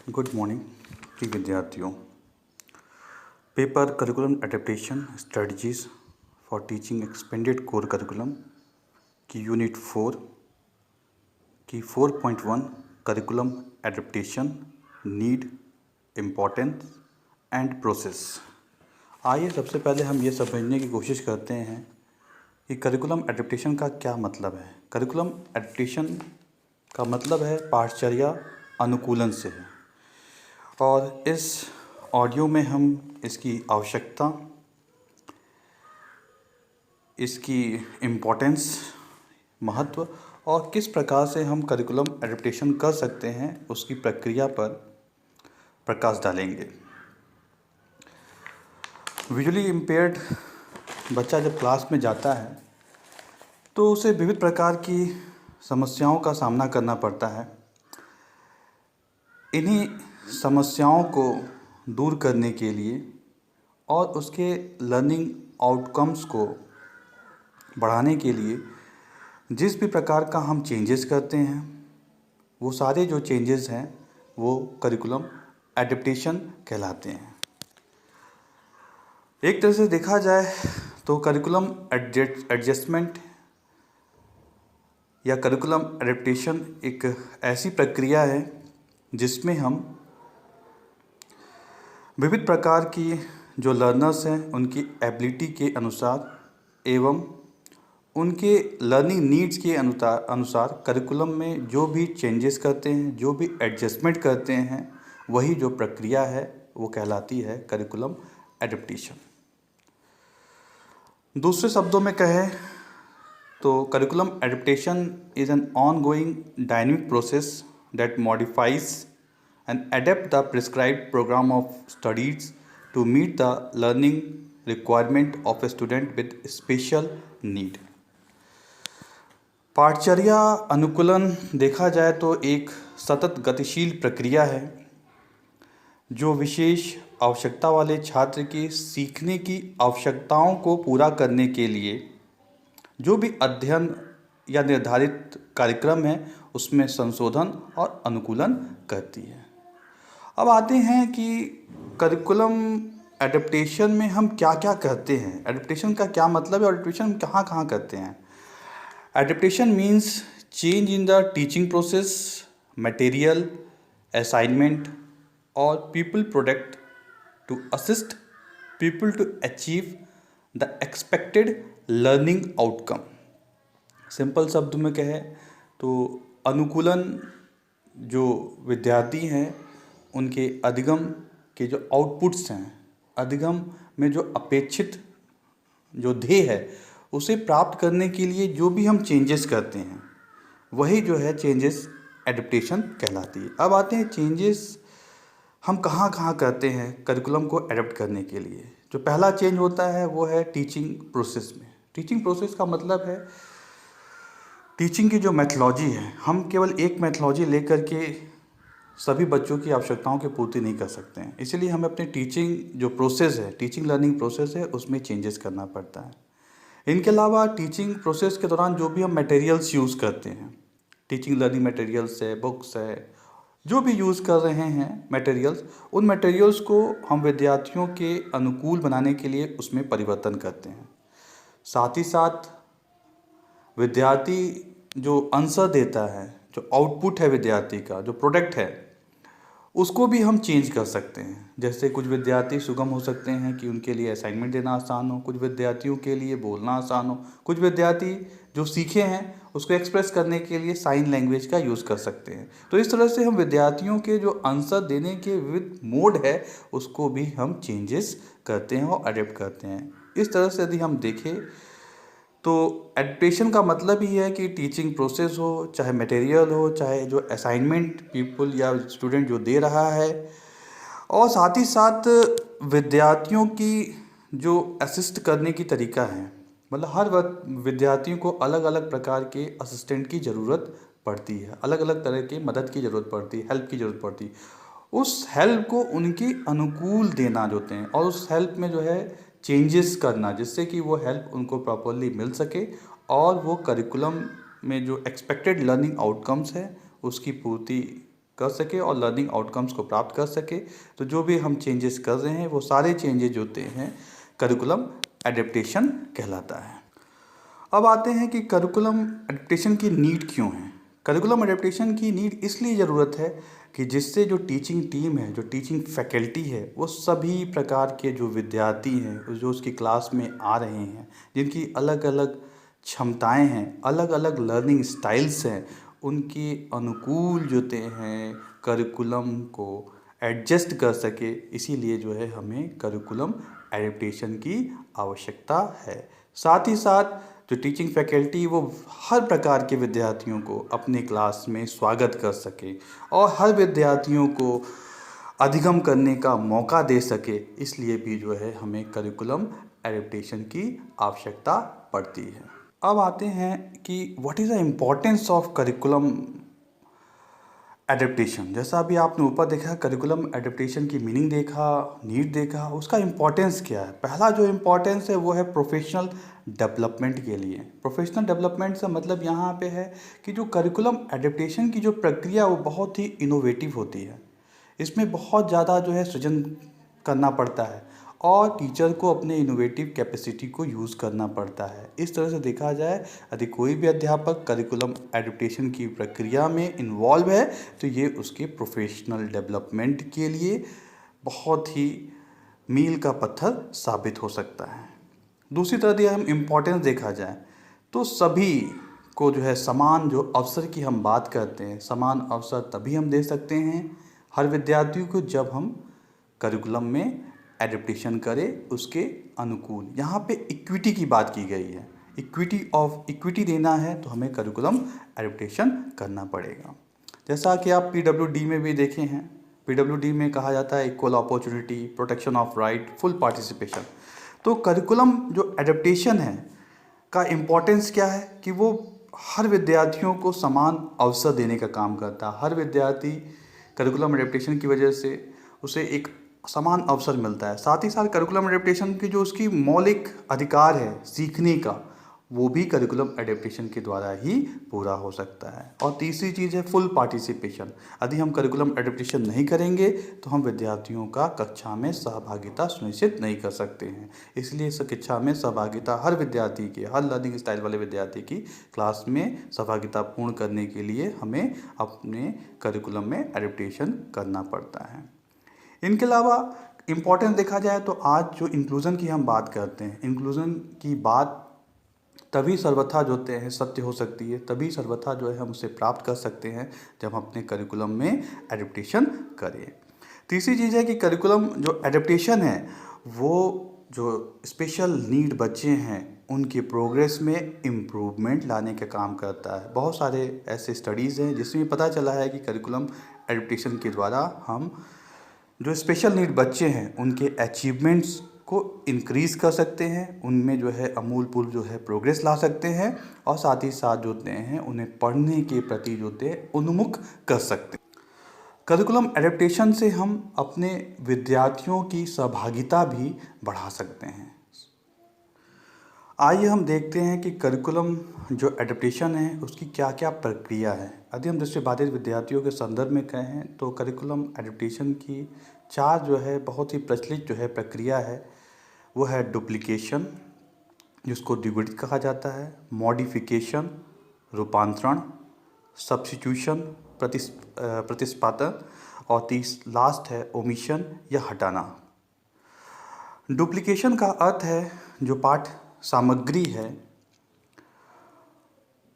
Good morning प्रिय विद्यार्थियों। Paper curriculum adaptation strategies for teaching expanded core curriculum की unit 4 की 4.1 curriculum adaptation need importance and process. आइए सबसे पहले हम ये समझने की कोशिश करते हैं कि करिकुलम एडेप्टेशन का क्या मतलब है। करिकुलम एडेप्टेशन का मतलब है पाठचर्या अनुकूलन से है, और इस ऑडियो में हम इसकी आवश्यकता, इसकी इम्पोर्टेंस, महत्व और किस प्रकार से हम करिकुलम एडेप्टेशन कर सकते हैं उसकी प्रक्रिया पर प्रकाश डालेंगे। विजुअली इम्पेयर्ड बच्चा जब क्लास में जाता है तो उसे विविध प्रकार की समस्याओं का सामना करना पड़ता है। इन्हीं समस्याओं को दूर करने के लिए और उसके लर्निंग आउटकम्स को बढ़ाने के लिए जिस भी प्रकार का हम चेंजेस करते हैं, वो सारे जो चेंजेस हैं वो करिकुलम एडेप्टेशन कहलाते हैं। एक तरह से देखा जाए तो करिकुलम एडजस्टमेंट या करिकुलम एडेप्टेशन एक ऐसी प्रक्रिया है जिसमें हम विविध प्रकार की जो लर्नर्स हैं उनकी एबिलिटी के अनुसार एवं उनके लर्निंग नीड्स के अनुसार करिकुलम में जो भी चेंजेस करते हैं, जो भी एडजस्टमेंट करते हैं, वही जो प्रक्रिया है वो कहलाती है करिकुलम एडेप्टेशन। दूसरे शब्दों में कहें तो curriculum adaptation is an ongoing dynamic process that modifies and adapt the prescribed program of studies to meet the learning requirement of a student with special need। पाठचर्या अनुकूलन देखा जाए तो एक सतत गतिशील प्रक्रिया है जो विशेष आवश्यकता वाले छात्र की सीखने की आवश्यकताओं को पूरा करने के लिए जो भी अध्ययन या निर्धारित कार्यक्रम है उसमें संशोधन और अनुकूलन करती है। अब आते हैं कि करिकुलम एडेप्टेशन में हम क्या क्या करते हैं, एडेप्टेशन का क्या मतलब है और एडेप्टेशन हम कहाँ कहाँ करते हैं। Adaptation means change in the teaching process, material, assignment और people product to assist people to achieve the expected learning outcome. Simple शब्द में कहें तो अनुकूलन जो विद्यार्थी हैं उनके अधिगम के जो आउटपुट्स हैं, अधिगम में जो अपेक्षित जो ध्येय है उसे प्राप्त करने के लिए जो भी हम चेंजेस करते हैं वही जो है चेंजेस एडेप्टेशन कहलाती है। अब आते हैं चेंजेस हम कहाँ कहाँ करते हैं करिकुलम को एडेप्ट करने के लिए। जो पहला चेंज होता है वो है टीचिंग प्रोसेस में। टीचिंग प्रोसेस का मतलब है टीचिंग की जो मैथोलॉजी है, हम केवल एक मैथोलॉजी लेकर के सभी बच्चों की आवश्यकताओं की पूर्ति नहीं कर सकते हैं, इसलिए हमें अपने टीचिंग जो प्रोसेस है, टीचिंग लर्निंग प्रोसेस है, उसमें चेंजेस करना पड़ता है। इनके अलावा टीचिंग प्रोसेस के दौरान जो भी हम मटेरियल्स यूज़ करते हैं, टीचिंग लर्निंग मटेरियल्स है, बुक्स है, जो भी यूज़ कर रहे हैं मटेरियल्स, उन मटेरियल्स को हम विद्यार्थियों के अनुकूल बनाने के लिए उसमें परिवर्तन करते हैं। साथ ही साथ विद्यार्थी जो आंसर देता है, जो आउटपुट है विद्यार्थी का, जो प्रोडक्ट है, उसको भी हम चेंज कर सकते हैं। जैसे कुछ विद्यार्थी सुगम हो सकते हैं कि उनके लिए असाइनमेंट देना आसान हो, कुछ विद्यार्थियों के लिए बोलना आसान हो, कुछ विद्यार्थी जो सीखे हैं उसको एक्सप्रेस करने के लिए साइन लैंग्वेज का यूज़ कर सकते हैं। तो इस तरह से हम विद्यार्थियों के जो आंसर देने के विविध मोड है उसको भी हम चेंजेस करते हैं और अडेप्ट करते हैं। इस तरह से यदि हम देखें तो एडेप्टेशन का मतलब ही है कि टीचिंग प्रोसेस हो, चाहे मटेरियल हो, चाहे जो असाइनमेंट पीपल या स्टूडेंट जो दे रहा है, और साथ ही साथ विद्यार्थियों की जो असिस्ट करने की तरीका है। मतलब हर वक्त विद्यार्थियों को अलग अलग प्रकार के असिस्टेंट की ज़रूरत पड़ती है, अलग अलग तरह की मदद की ज़रूरत पड़ती है, हेल्प की ज़रूरत पड़ती है। उस हेल्प को उनके अनुकूल देना जो होते हैं और उस हेल्प में जो है चेंजेस करना जिससे कि वो हेल्प उनको प्रॉपरली मिल सके और वो करिकुलम में जो एक्सपेक्टेड लर्निंग आउटकम्स है उसकी पूर्ति कर सके और लर्निंग आउटकम्स को प्राप्त कर सके। तो जो भी हम चेंजेस कर रहे हैं वो सारे चेंजेज होते हैं करिकुलम एडेप्टेशन कहलाता है। अब आते हैं कि करिकुलम एडेप्टेशन की नीड क्यों है। करिकुलम एडेप्टेशन की नीड इसलिए ज़रूरत है कि जिससे जो टीचिंग टीम है, जो टीचिंग फैकल्टी है, वो सभी प्रकार के जो विद्यार्थी हैं जो उसकी क्लास में आ रहे हैं, जिनकी अलग अलग क्षमताएं हैं, अलग अलग लर्निंग स्टाइल्स हैं, उनके अनुकूल जोते हैं करिकुलम को एडजस्ट कर सके। इसीलिए जो है हमें करिकुलम एडेप्टेशन की आवश्यकता है। साथ ही साथ जो टीचिंग फैकल्टी वो हर प्रकार के विद्यार्थियों को अपने क्लास में स्वागत कर सके और हर विद्यार्थियों को अधिगम करने का मौका दे सके, इसलिए भी जो है हमें करिकुलम एडेप्टेशन की आवश्यकता पड़ती है। अब आते हैं कि what is the importance of curriculum adaptation. जैसा अभी आपने ऊपर देखा, करिकुलम एडेप्टेशन की मीनिंग देखा, नीड देखा, उसका इम्पोर्टेंस क्या है। पहला जो इम्पोर्टेंस है वो है प्रोफेशनल डेवलपमेंट के लिए। प्रोफेशनल डेवलपमेंट से मतलब यहाँ पे है कि जो करिकुलम एडेप्टेशन की जो प्रक्रिया वो बहुत ही इनोवेटिव होती है। इसमें बहुत ज़्यादा जो है सृजन करना पड़ता है और टीचर को अपने इनोवेटिव कैपेसिटी को यूज़ करना पड़ता है। इस तरह से देखा जाए, यदि कोई भी अध्यापक करिकुलम एडेप्टेशन की प्रक्रिया में इन्वॉल्व है तो ये उसके प्रोफेशनल डेवलपमेंट के लिए बहुत ही मील का पत्थर साबित हो सकता है। दूसरी तरफ यदि हम इम्पोर्टेंस देखा जाए तो सभी को जो है समान जो अवसर की हम बात करते हैं, समान अवसर तभी हम दे सकते हैं हर विद्यार्थी को जब हम करिकुलम में एडेप्टेशन करें उसके अनुकूल। यहाँ पे इक्विटी की बात की गई है। इक्विटी देना है तो हमें करिकुलम एडेप्टेशन करना पड़ेगा। जैसा कि आप PWD में भी देखे हैं, PWD में कहा जाता है equal opportunity, protection of right, full participation. तो करिकुलम जो एडेप्टेशन है का इम्पोर्टेंस क्या है कि वो हर विद्यार्थियों को समान अवसर देने का काम करता है। हर विद्यार्थी करिकुलम एडेप्टेशन की वजह से उसे एक समान अवसर मिलता है। साथ ही साथ करिकुलम एडेप्टेशन की जो उसकी मौलिक अधिकार है सीखने का, वो भी करिकुलम एडेप्टेशन के द्वारा ही पूरा हो सकता है। और तीसरी चीज़ है फुल पार्टिसिपेशन। यदि हम करिकुलम एडेप्टेशन नहीं करेंगे तो हम विद्यार्थियों का कक्षा में सहभागिता सुनिश्चित नहीं कर सकते हैं। इसलिए इस कक्षा में सहभागिता हर विद्यार्थी के, हर लर्निंग स्टाइल वाले विद्यार्थी की क्लास में सहभागिता पूर्ण करने के लिए हमें अपने करिकुलम में एडेप्टेशन करना पड़ता है। इनके अलावा इम्पोर्टेंस देखा जाए तो आज जो इंक्लूज़न की हम बात करते हैं, इंक्लूज़न की बात तभी सर्वथा जो होते हैं सत्य हो सकती है, तभी सर्वथा जो है हम उसे प्राप्त कर सकते हैं जब हम अपने करिकुलम में एडेप्टेशन करें। तीसरी चीज़ है कि करिकुलम जो एडेप्टेशन है वो जो स्पेशल नीड बच्चे हैं उनके प्रोग्रेस में इम्प्रूवमेंट लाने का काम करता है। बहुत सारे ऐसे स्टडीज़ हैं जिसमें पता चला है कि करिकुलम एडेप्टेशन के द्वारा हम जो स्पेशल नीड बच्चे हैं उनके अचीवमेंट्स को इंक्रीज़ कर सकते हैं, उनमें जो है अमूलपूर्व जो है प्रोग्रेस ला सकते हैं और साथ ही साथ जो होते हैं उन्हें पढ़ने के प्रति जो होते हैं उन्मुख कर सकते हैं। करिकुलम एडेप्टेशन से हम अपने विद्यार्थियों की सहभागिता भी बढ़ा सकते हैं। आइए हम देखते हैं कि करिकुलम जो एडेप्टेशन है उसकी क्या क्या प्रक्रिया है। यदि हम दृष्टिबाधित विद्यार्थियों के संदर्भ में कहें तो करिकुलम एडेप्टेशन की चार जो है बहुत ही प्रचलित जो है प्रक्रिया है वो है डुप्लीकेशन, जिसको द्विगुणित कहा जाता है, मॉडिफिकेशन रूपांतरण, सब्स्टिट्यूशन प्रतिस्थापन और लास्ट है ओमिशन या हटाना। डुप्लीकेशन का अर्थ है जो पाठ सामग्री है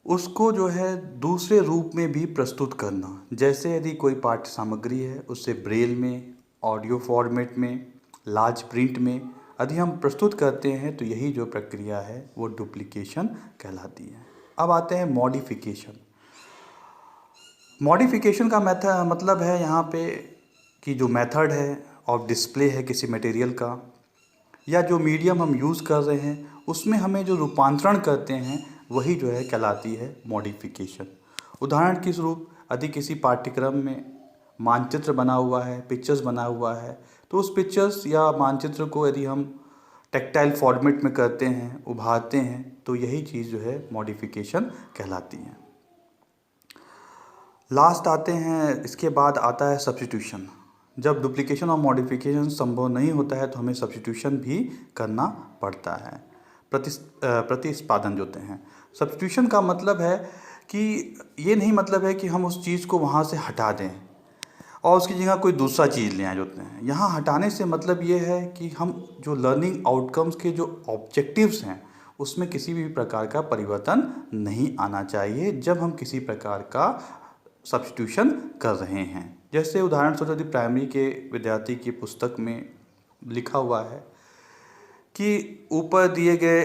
उसको जो है दूसरे रूप में भी प्रस्तुत करना। जैसे यदि कोई पाठ्य सामग्री है उससे ब्रेल में, ऑडियो फॉर्मेट में, लार्ज प्रिंट में यदि हम प्रस्तुत करते हैं तो यही जो प्रक्रिया है वो डुप्लीकेशन कहलाती है। अब आते हैं मॉडिफिकेशन। मॉडिफिकेशन का मतलब है यहाँ पे कि जो मेथड है ऑफ डिस्प्ले है किसी मटेरियल का या जो मीडियम हम यूज़ कर रहे हैं उसमें हमें जो रूपांतरण करते हैं वही जो है कहलाती है मॉडिफिकेशन। उदाहरण के स्वरूप यदि किसी पाठ्यक्रम में मानचित्र बना हुआ है, पिक्चर्स बना हुआ है, तो उस पिक्चर्स या मानचित्र को यदि हम टेक्टाइल फॉर्मेट में करते हैं, उभारते हैं, तो यही चीज़ जो है मॉडिफिकेशन कहलाती है। लास्ट आते हैं, इसके बाद आता है सब्स्टिट्यूशन। जब डुप्लीकेशन और मॉडिफिकेशन संभव नहीं होता है तो हमें सब्स्टिट्यूशन भी करना पड़ता है। प्रतिस्पादन जो होते हैं, सब्स्टिट्यूशन का मतलब है कि ये नहीं मतलब है कि हम उस चीज़ को वहाँ से हटा दें और उसकी जगह कोई दूसरा चीज़ ले आए होते हैं। यहाँ हटाने से मतलब ये है कि हम जो लर्निंग आउटकम्स के जो ऑब्जेक्टिव्स हैं उसमें किसी भी प्रकार का परिवर्तन नहीं आना चाहिए जब हम किसी प्रकार का सब्स्टिट्यूशन कर रहे हैं। जैसे उदाहरण स्वरूप यदि प्राइमरी के विद्यार्थी की पुस्तक में लिखा हुआ है कि ऊपर दिए गए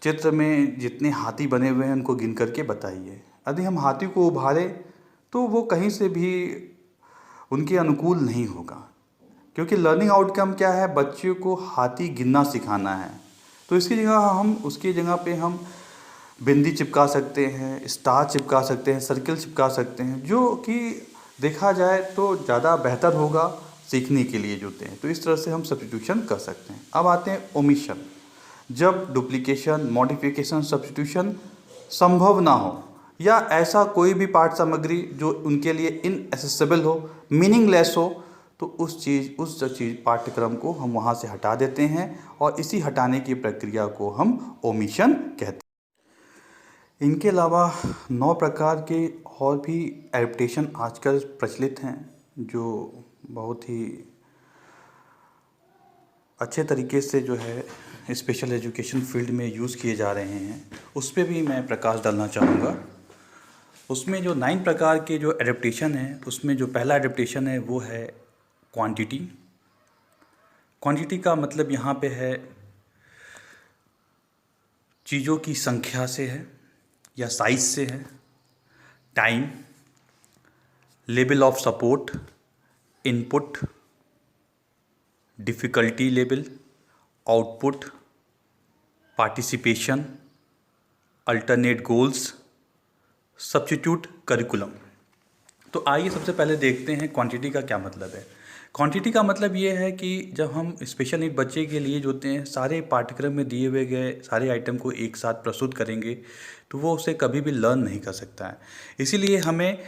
चित्र में जितने हाथी बने हुए हैं उनको गिन करके बताइए। यदि हम हाथी को उभारें तो वो कहीं से भी उनके अनुकूल नहीं होगा, क्योंकि लर्निंग आउटकम क्या है, बच्चे को हाथी गिनना सिखाना है। तो इसकी जगह हम उसकी जगह पे हम बिंदी चिपका सकते हैं, स्टार चिपका सकते हैं, सर्किल चिपका सकते हैं, जो कि देखा जाए तो ज़्यादा बेहतर होगा सीखने के लिए जो होते हैं। तो इस तरह से हम सब्स्टिट्यूशन कर सकते हैं। अब आते हैं ओमिशन। जब डुप्लीकेशन, मॉडिफिकेशन, सब्स्टिट्यूशन संभव ना हो या ऐसा कोई भी पाठ सामग्री जो उनके लिए इनएसेसिबल हो, मीनिंगलेस हो, तो उस चीज़ पाठ्यक्रम को हम वहाँ से हटा देते हैं और इसी हटाने की प्रक्रिया को हम ओमिशन कहते हैं। इनके अलावा 9 प्रकार के और भी एडेप्टेशन आजकल प्रचलित हैं जो बहुत ही अच्छे तरीके से जो है स्पेशल एजुकेशन फील्ड में यूज़ किए जा रहे हैं। उस पर भी मैं प्रकाश डालना चाहूँगा। उसमें जो 9 प्रकार के जो एडेप्टेशन हैं, उसमें जो पहला एडेप्टेशन है वो है क्वांटिटी। क्वांटिटी का मतलब यहाँ पे है चीज़ों की संख्या से है या साइज से है। Time, level of support, input, difficulty level, output, participation, alternate goals, substitute curriculum. तो आइए सबसे पहले देखते हैं क्वांटिटी का क्या मतलब है। क्वांटिटी का मतलब ये है कि जब हम स्पेशल नीड बच्चे के लिए जो होते हैं सारे पाठ्यक्रम में दिए हुए गए सारे आइटम को एक साथ प्रस्तुत करेंगे तो वो उसे कभी भी लर्न नहीं कर सकता है। इसीलिए हमें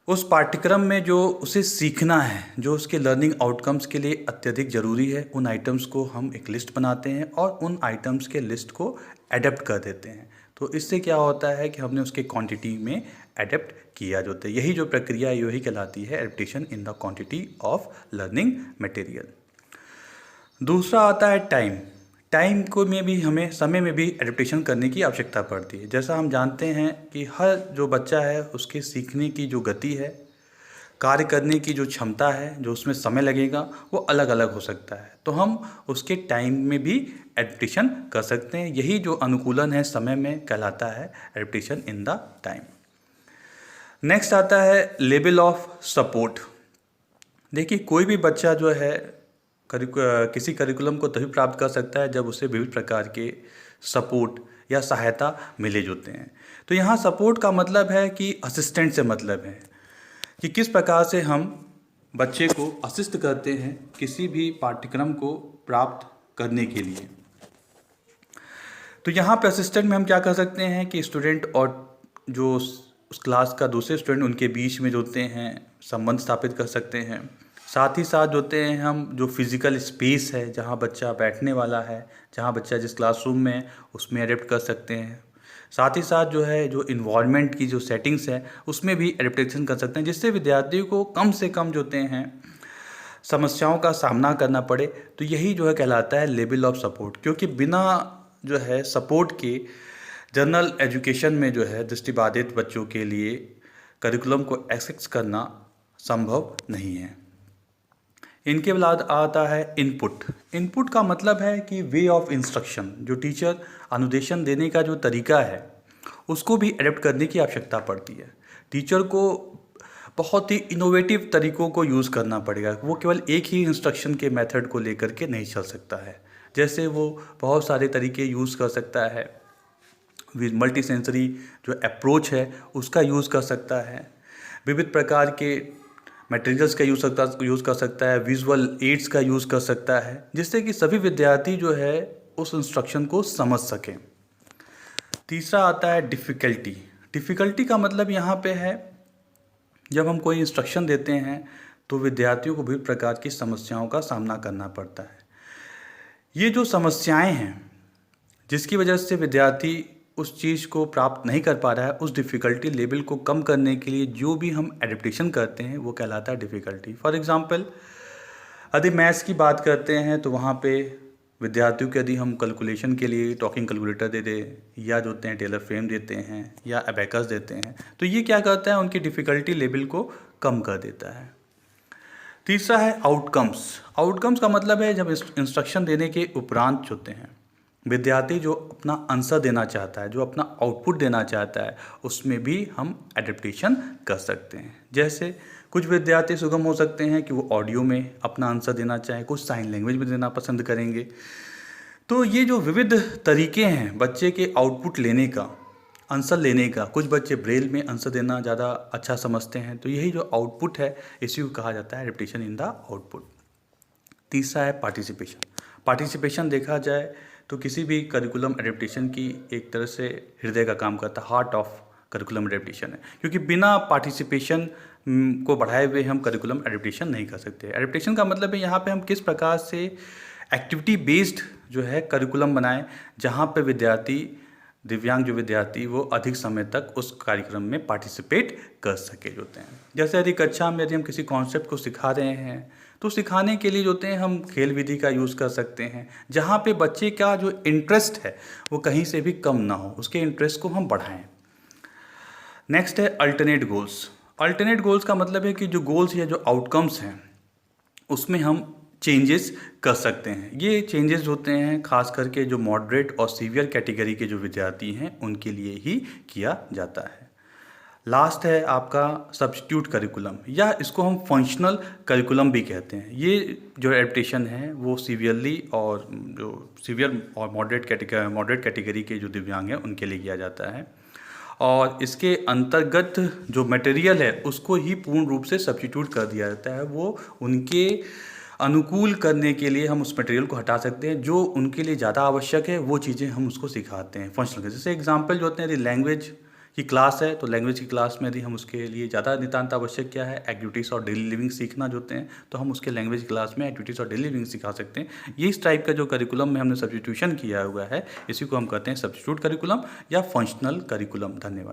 उस पाठ्यक्रम में जो उसे सीखना है, जो उसके लर्निंग आउटकम्स के लिए अत्यधिक ज़रूरी है, उन आइटम्स को हम एक लिस्ट बनाते हैं और उन आइटम्स के लिस्ट को एडेप्ट कर देते हैं। तो इससे क्या होता है कि हमने उसके क्वांटिटी में एडेप्ट किया जाता है। यही जो प्रक्रिया है यही कहलाती है adaptation in the quantity of learning material. दूसरा आता है टाइम। टाइम को में भी हमें समय में भी एडेप्टेशन करने की आवश्यकता पड़ती है। जैसा हम जानते हैं कि हर जो बच्चा है उसके सीखने की जो गति है, कार्य करने की जो क्षमता है, जो उसमें समय लगेगा वो अलग अलग हो सकता है। तो हम उसके टाइम में भी एडेप्टेशन कर सकते हैं। यही जो अनुकूलन है समय में कहलाता है adaptation in the time. Next आता है लेवल ऑफ सपोर्ट। देखिए कोई भी बच्चा जो है किसी करिकुलम को तभी प्राप्त कर सकता है जब उसे विभिन्न प्रकार के सपोर्ट या सहायता मिले होते हैं। तो यहाँ सपोर्ट का मतलब है कि असिस्टेंट से मतलब है कि किस प्रकार से हम बच्चे को असिस्ट करते हैं किसी भी पाठ्यक्रम को प्राप्त करने के लिए। तो यहाँ पे असिस्टेंट में हम क्या कर सकते हैं कि स्टूडेंट और जो उस क्लास का दूसरे स्टूडेंट उनके बीच में जो होते हैं संबंध स्थापित कर सकते हैं। साथ ही साथ जो होते हैं हम जो फिज़िकल स्पेस है जहाँ बच्चा बैठने वाला है, जहाँ बच्चा जिस क्लासरूम में है उसमें एडेप्ट कर सकते हैं। साथ ही साथ जो है जो इन्वायरमेंट की जो सेटिंग्स है उसमें भी एडेप्टेशन कर सकते हैं, जिससे विद्यार्थियों को कम से कम जो होते हैं समस्याओं का सामना करना पड़े। तो यही जो है कहलाता है लेवल ऑफ सपोर्ट, क्योंकि बिना जो है सपोर्ट के जनरल एजुकेशन में जो है दृष्टिबाधित बच्चों के लिए करिकुलम को एक्सेस करना संभव नहीं है। इनके बाद आता है इनपुट। इनपुट का मतलब है कि वे ऑफ इंस्ट्रक्शन, जो टीचर अनुदेशन देने का जो तरीका है उसको भी एडेप्ट करने की आवश्यकता पड़ती है। टीचर को बहुत ही इनोवेटिव तरीकों को यूज़ करना पड़ेगा। वो केवल एक ही इंस्ट्रक्शन के मेथड को लेकर के नहीं चल सकता है। जैसे वो बहुत सारे तरीके यूज़ कर सकता है, मल्टी सेंसरी जो अप्रोच है उसका यूज़ कर सकता है, विविध प्रकार के मटेरियल्स का यूज़ कर सकता है, विजुअल एड्स का यूज़ कर सकता है, जिससे कि सभी विद्यार्थी जो है उस इंस्ट्रक्शन को समझ सकें। तीसरा आता है डिफ़िकल्टी। डिफ़िकल्टी का मतलब यहाँ पे है जब हम कोई इंस्ट्रक्शन देते हैं तो विद्यार्थियों को विभिन्न प्रकार की समस्याओं का सामना करना पड़ता है। ये जो समस्याएं हैं जिसकी वजह से विद्यार्थी उस चीज़ को प्राप्त नहीं कर पा रहा है, उस डिफ़िकल्टी लेवल को कम करने के लिए जो भी हम एडेप्टेशन करते हैं वो कहलाता है डिफ़िकल्टी। फॉर एग्ज़ाम्पल, यदि मैथ्स की बात करते हैं तो वहाँ पे विद्यार्थियों को यदि हम कैलकुलेशन के लिए टॉकिंग कैलकुलेटर दे दें या जो होते हैं टेलर फ्रेम देते हैं या अबेकस देते हैं, तो ये क्या करता है, उनकी डिफ़िकल्टी लेवल को कम कर देता है। तीसरा है आउटकम्स। आउटकम्स का मतलब है जब इंस्ट्रक्शन देने के उपरांत होते हैं विद्यार्थी जो अपना आंसर देना चाहता है, जो अपना आउटपुट देना चाहता है, उसमें भी हम एडेप्टेशन कर सकते हैं। जैसे कुछ विद्यार्थी सुगम हो सकते हैं कि वो ऑडियो में अपना आंसर देना चाहें, कुछ साइन लैंग्वेज में देना पसंद करेंगे। तो ये जो विविध तरीके हैं बच्चे के आउटपुट लेने का, आंसर लेने का, कुछ बच्चे ब्रेल में आंसर देना ज़्यादा अच्छा समझते हैं, तो यही जो आउटपुट है इसी को कहा जाता है एडेप्टेशन इन द आउटपुट। तीसरा है पार्टिसिपेशन। पार्टिसिपेशन देखा जाए तो किसी भी करिकुलम एडेप्टेशन की एक तरह से हृदय का काम करता है, हार्ट ऑफ करिकुलम एडेप्टेशन है, क्योंकि बिना पार्टिसिपेशन को बढ़ाए हुए हम करिकुलम एडेप्टेशन नहीं कर सकते। एडेप्टेशन का मतलब है यहाँ पे हम किस प्रकार से एक्टिविटी बेस्ड जो है करिकुलम बनाएं, जहाँ पे विद्यार्थी, दिव्यांग जो विद्यार्थी वो अधिक समय तक उस कार्यक्रम में पार्टिसिपेट कर सके होते हैं। जैसे यदि कक्षा में यदि हम किसी कॉन्सेप्ट को सिखा रहे हैं तो सिखाने के लिए जो होते हैं हम खेल विधि का यूज़ कर सकते हैं, जहाँ पे बच्चे का जो इंटरेस्ट है वो कहीं से भी कम ना हो, उसके इंटरेस्ट को हम बढ़ाएं। नेक्स्ट है अल्टरनेट गोल्स। अल्टरनेट गोल्स का मतलब है कि जो गोल्स या जो आउटकम्स हैं उसमें हम चेंजेस कर सकते हैं। ये चेंजेस होते हैं खास करके जो मॉडरेट और सीवियर कैटेगरी के जो विद्यार्थी हैं उनके लिए ही किया जाता है। लास्ट है आपका सब्स्टिट्यूट करिकुलम, या इसको हम फंक्शनल करिकुलम भी कहते हैं। ये जो एडेप्टेशन है वो सीवियरली और जो सीवियर और मॉडरेट कैटेगरी के जो दिव्यांग हैं उनके लिए किया जाता है, और इसके अंतर्गत जो मटेरियल है उसको ही पूर्ण रूप से सब्स्टिट्यूट कर दिया जाता है। वो उनके अनुकूल करने के लिए हम उस मटेरियल को हटा सकते हैं, जो उनके लिए ज़्यादा आवश्यक है वो चीज़ें हम उसको सिखाते हैं फंक्शनल। जैसे एग्जांपल जो होते हैं, यदि लैंग्वेज की क्लास है तो लैंग्वेज की क्लास में यदि हम उसके लिए ज़्यादा नितांत आवश्यक क्या है, एक्टिविटीज़ और डेली लिविंग सीखना जो होते हैं, तो हम उसके लैंग्वेज क्लास में एक्टिविटीज़ और डेली लिविंग सिखा सकते हैं। ये इस टाइप का जो करिकुलम में हमने सब्स्टिट्यूशन किया हुआ है इसी को हम कहते हैं सब्स्टिट्यूट करिकुलम या फंक्शनल करिकुलम। धन्यवाद।